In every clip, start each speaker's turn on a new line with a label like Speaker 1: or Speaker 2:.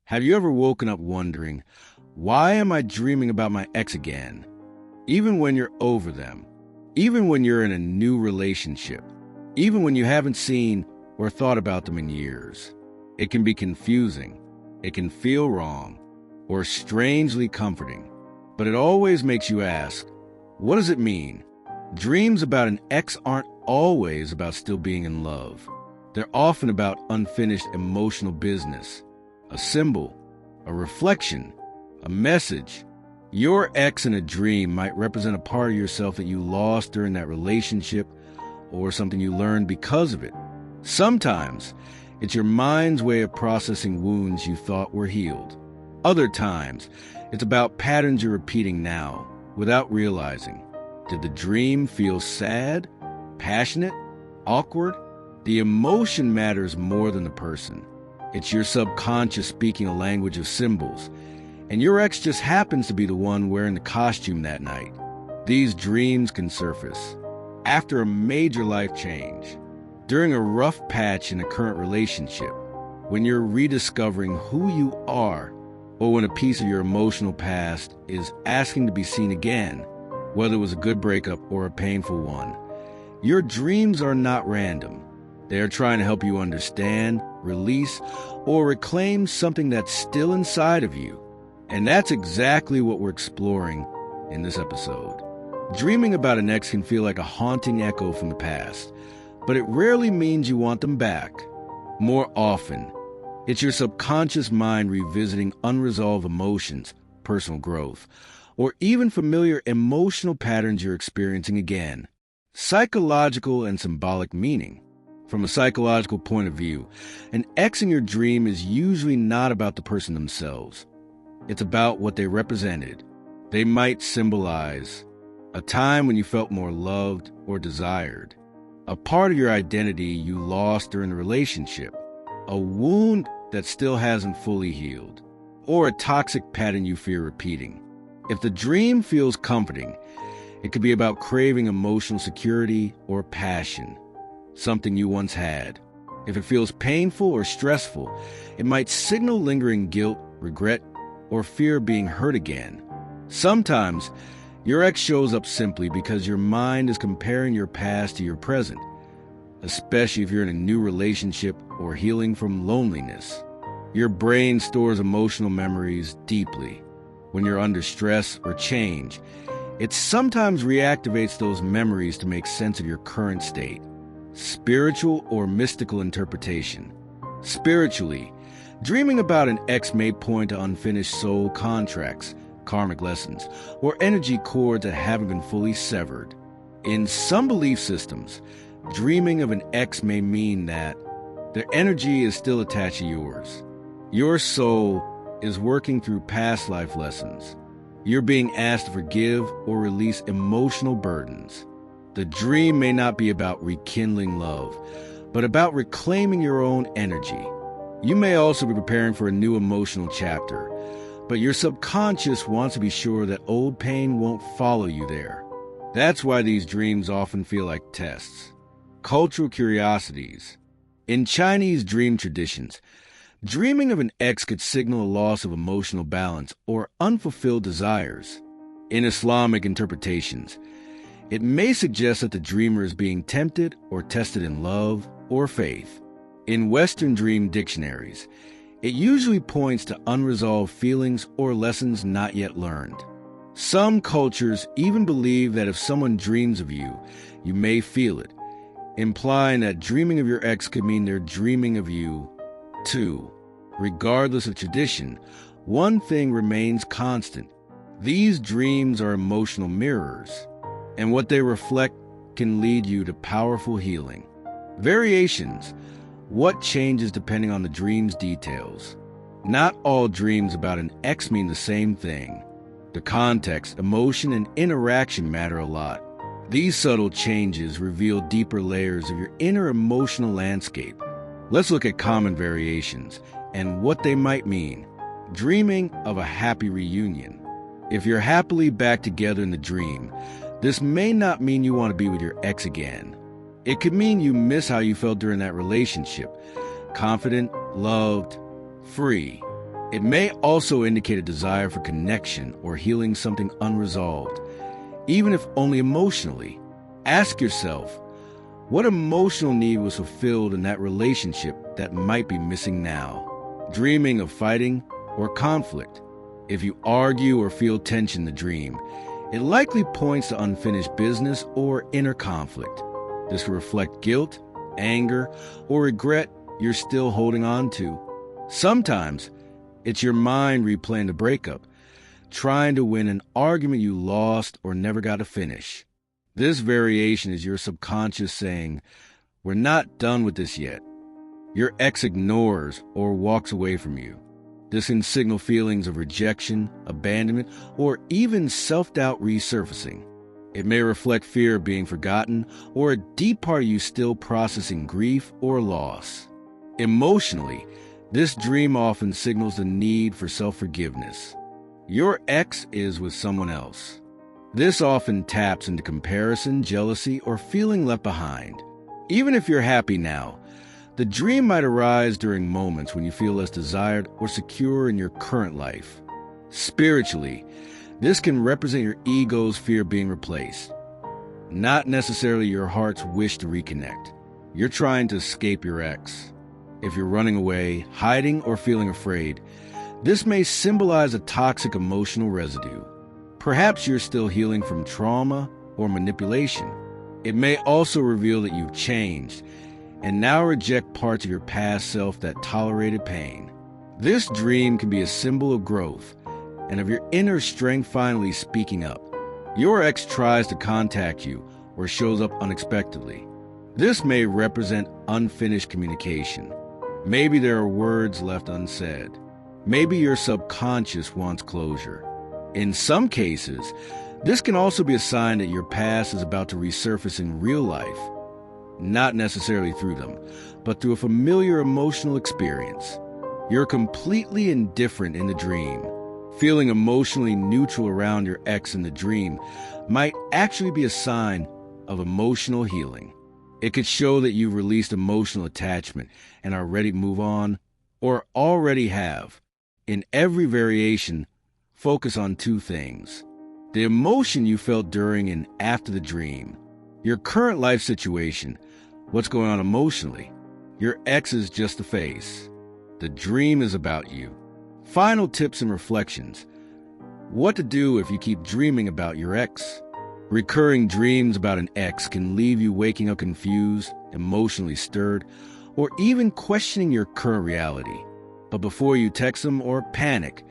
Speaker 1: Have you ever woken up wondering, why am I dreaming about my ex again? Even when you're over them, even when you're in a new relationship, even when you haven't seen or thought about them in years. It can be confusing, it can feel wrong, or strangely comforting. But it always makes you ask, what does it mean? Dreams about an ex aren't always about still being in love. They're often about unfinished emotional business, a symbol, a reflection, a message. Your ex in a dream might represent a part of yourself that you lost during that relationship or something you learned because of it. Sometimes, it's your mind's way of processing wounds you thought were healed. Other times, it's about patterns you're repeating now without realizing. Did the dream feel sad, passionate, awkward? The emotion matters more than the person. It's your subconscious speaking a language of symbols, and your ex just happens to be the one wearing the costume that night. These dreams can surface after a major life change, during a rough patch in a current relationship, when you're rediscovering who you are, or when a piece of your emotional past is asking to be seen again, whether it was a good breakup or a painful one. Your dreams are not random. They are trying to help you understand, release, or reclaim something that's still inside of you. And that's exactly what we're exploring in this episode. Dreaming about an ex can feel like a haunting echo from the past, but it rarely means you want them back. More often, it's your subconscious mind revisiting unresolved emotions, personal growth, or even familiar emotional patterns you're experiencing again. Psychological and symbolic meaning. From a psychological point of view, an ex in your dream is usually not about the person themselves. It's about what they represented. They might symbolize a time when you felt more loved or desired, a part of your identity you lost during the relationship, a wound that still hasn't fully healed, or a toxic pattern you fear repeating. If the dream feels comforting, it could be about craving emotional security or passion, something you once had. If it feels painful or stressful, it might signal lingering guilt, regret, or fear of being hurt again. Sometimes, your ex shows up simply because your mind is comparing your past to your present, especially if you're in a new relationship or healing from loneliness. Your brain stores emotional memories deeply. When you're under stress or change, it sometimes reactivates those memories to make sense of your current state. Spiritual or mystical interpretation. Spiritually, dreaming about an ex may point to unfinished soul contracts, karmic lessons, or energy cords that haven't been fully severed. In some belief systems, dreaming of an ex may mean that their energy is still attached to yours. Your soul is working through past life lessons. You're being asked to forgive or release emotional burdens. The dream may not be about rekindling love, but about reclaiming your own energy. You may also be preparing for a new emotional chapter, but your subconscious wants to be sure that old pain won't follow you there. That's why these dreams often feel like tests. Cultural curiosities. In Chinese dream traditions, dreaming of an ex could signal a loss of emotional balance or unfulfilled desires. In Islamic interpretations, it may suggest that the dreamer is being tempted or tested in love or faith. In Western dream dictionaries, it usually points to unresolved feelings or lessons not yet learned. Some cultures even believe that if someone dreams of you, you may feel it, implying that dreaming of your ex could mean they're dreaming of you, too. Regardless of tradition, one thing remains constant. These dreams are emotional mirrors, and what they reflect can lead you to powerful healing. Variations. What changes depending on the dream's details? Not all dreams about an ex mean the same thing. The context, emotion, and interaction matter a lot. These subtle changes reveal deeper layers of your inner emotional landscape. Let's look at common variations and what they might mean. Dreaming of a happy reunion. If you're happily back together in the dream, this may not mean you want to be with your ex again. It could mean you miss how you felt during that relationship. Confident, loved, free. It may also indicate a desire for connection or healing something unresolved, even if only emotionally. Ask yourself, what emotional need was fulfilled in that relationship that might be missing now? Dreaming of fighting or conflict. If you argue or feel tension in the dream, it likely points to unfinished business or inner conflict. This will reflect guilt, anger, or regret you're still holding on to. Sometimes, it's your mind replaying the breakup, trying to win an argument you lost or never got to finish. This variation is your subconscious saying, "We're not done with this yet." Your ex ignores or walks away from you. This can signal feelings of rejection, abandonment, or even self-doubt resurfacing. It may reflect fear of being forgotten or a deep part of you still processing grief or loss. Emotionally, this dream often signals the need for self-forgiveness. Your ex is with someone else. This often taps into comparison, jealousy, or feeling left behind. Even if you're happy now, the dream might arise during moments when you feel less desired or secure in your current life. Spiritually, this can represent your ego's fear of being replaced, not necessarily your heart's wish to reconnect. You're trying to escape your ex. If you're running away, hiding, or feeling afraid, this may symbolize a toxic emotional residue. Perhaps you're still healing from trauma or manipulation. It may also reveal that you've changed and now reject parts of your past self that tolerated pain. This dream can be a symbol of growth and of your inner strength finally speaking up. Your ex tries to contact you or shows up unexpectedly. This may represent unfinished communication. Maybe there are words left unsaid. Maybe your subconscious wants closure. In some cases, this can also be a sign that your past is about to resurface in real life, not necessarily through them, but through a familiar emotional experience. You're completely indifferent in the dream. Feeling emotionally neutral around your ex in the dream might actually be a sign of emotional healing. It could show that you've released emotional attachment and are ready to move on, or already have. In every variation, focus on two things: the emotion you felt during and after the dream, your current life situation, what's going on emotionally. Your ex is just a face. The dream is about you. Final tips and reflections. What to do if you keep dreaming about your ex. Recurring dreams about an ex can leave you waking up confused, emotionally stirred, or even questioning your current reality. But before you text them or panic,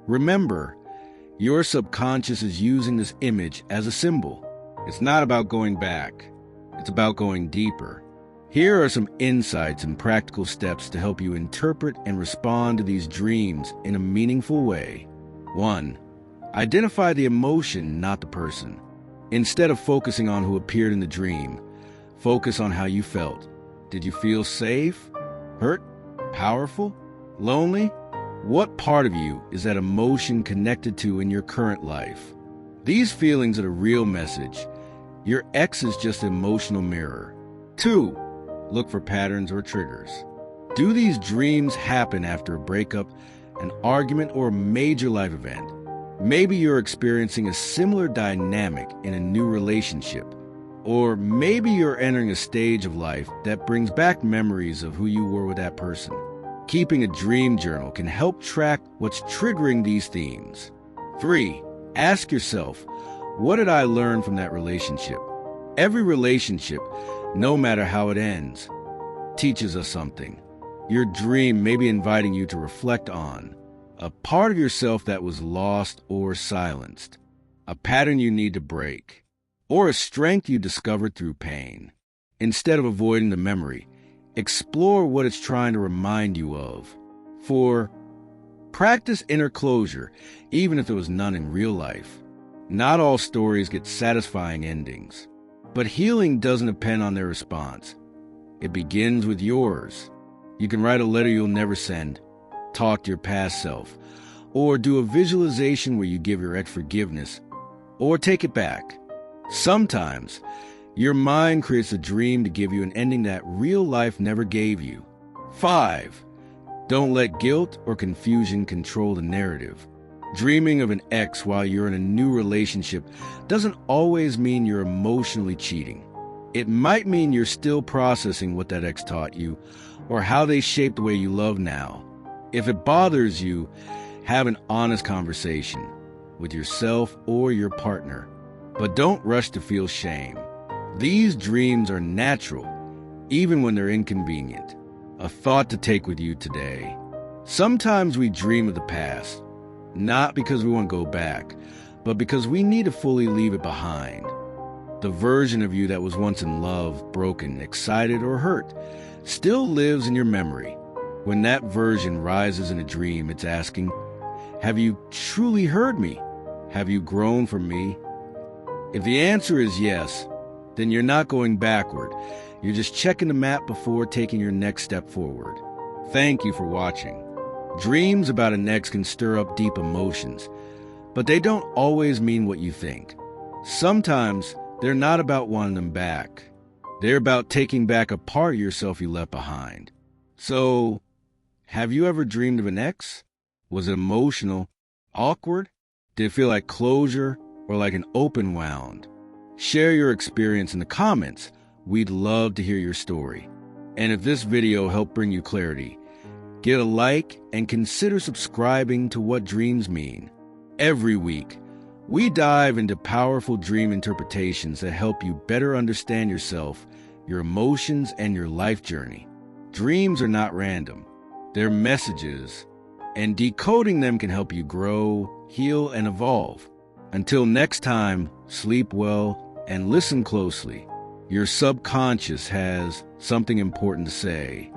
Speaker 1: remember, your subconscious is using this image as a symbol. It's not about going back. It's about going deeper. Here are some insights and practical steps to help you interpret and respond to these dreams in a meaningful way. 1. Identify the emotion, not the person. Instead of focusing on who appeared in the dream, focus on how you felt. Did you feel safe, hurt, powerful, lonely? What part of you is that emotion connected to in your current life? These feelings are the real message. Your ex is just an emotional mirror. 2. Look for patterns or triggers. Do these dreams happen after a breakup, an argument, or a major life event? Maybe you're experiencing a similar dynamic in a new relationship. Or maybe you're entering a stage of life that brings back memories of who you were with that person. Keeping a dream journal can help track what's triggering these themes. 3. Ask yourself, what did I learn from that relationship? Every relationship, no matter how it ends, teaches us something. Your dream may be inviting you to reflect on a part of yourself that was lost or silenced, a pattern you need to break, or a strength you discovered through pain. Instead of avoiding the memory, explore what it's trying to remind you of. 4. Practice inner closure, even if there was none in real life. Not all stories get satisfying endings, but healing doesn't depend on their response. It begins with yours. You can write a letter you'll never send, talk to your past self, or do a visualization where you give your ex forgiveness, or take it back. Sometimes, your mind creates a dream to give you an ending that real life never gave you. 5. Don't let guilt or confusion control the narrative. Dreaming of an ex while you're in a new relationship doesn't always mean you're emotionally cheating. It might mean you're still processing what that ex taught you or how they shaped the way you love now. If it bothers you, have an honest conversation with yourself or your partner, but don't rush to feel shame. These dreams are natural, even when they're inconvenient. A thought to take with you today. Sometimes we dream of the past, not because we want to go back, but because we need to fully leave it behind. The version of you that was once in love, broken, excited, or hurt still lives in your memory. When that version rises in a dream, it's asking, have you truly heard me? Have you grown from me? If the answer is yes, then you're not going backward. You're just checking the map before taking your next step forward. Thank you for watching. Dreams about an ex can stir up deep emotions, but they don't always mean what you think. Sometimes they're not about wanting them back. They're about taking back a part of yourself you left behind. So, have you ever dreamed of an ex? Was it emotional, awkward? Did it feel like closure or like an open wound? Share your experience in the comments. We'd love to hear your story. And if this video helped bring you clarity, get a like and consider subscribing to What Dreams Mean. Every week, we dive into powerful dream interpretations that help you better understand yourself, your emotions, and your life journey. Dreams are not random. They're messages, and decoding them can help you grow, heal, and evolve. Until next time, sleep well and listen closely. Your subconscious has something important to say.